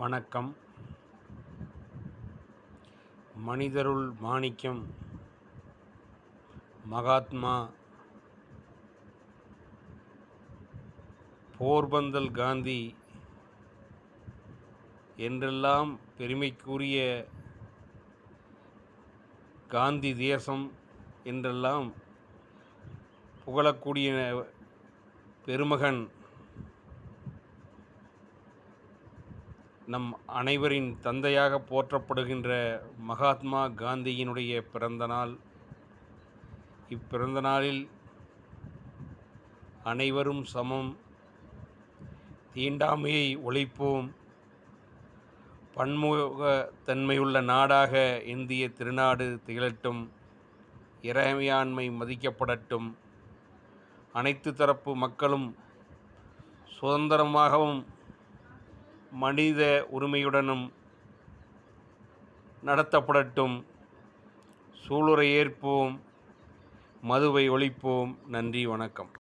வணக்கம். மனிதருள் மாணிக்கம் மகாத்மா போர்பந்தல் காந்தி என்றெல்லாம் பெருமைக்குரிய காந்தி தேசம் என்றெல்லாம் புகழக்கூடிய பெருமகன் நம் அனைவரின் தந்தையாக போற்றப்படுகின்ற மகாத்மா காந்தியினுடைய பிறந்த நாள். இப்பிறந்த நாளில் அனைவரும் சமம், தீண்டாமையை ஒழிப்போம், பன்முகத்தன்மையுள்ள நாடாக இந்திய திருநாடு திகழட்டும், இறைமையாண்மை மதிக்கப்படட்டும், அனைத்து தரப்பு மக்களும் சுதந்திரமாகவும் மனித உரிமையுடனும் நடத்தப்படட்டும், சூளுரை ஏற்போம், மதுவை ஒழிப்போம். நன்றி, வணக்கம்.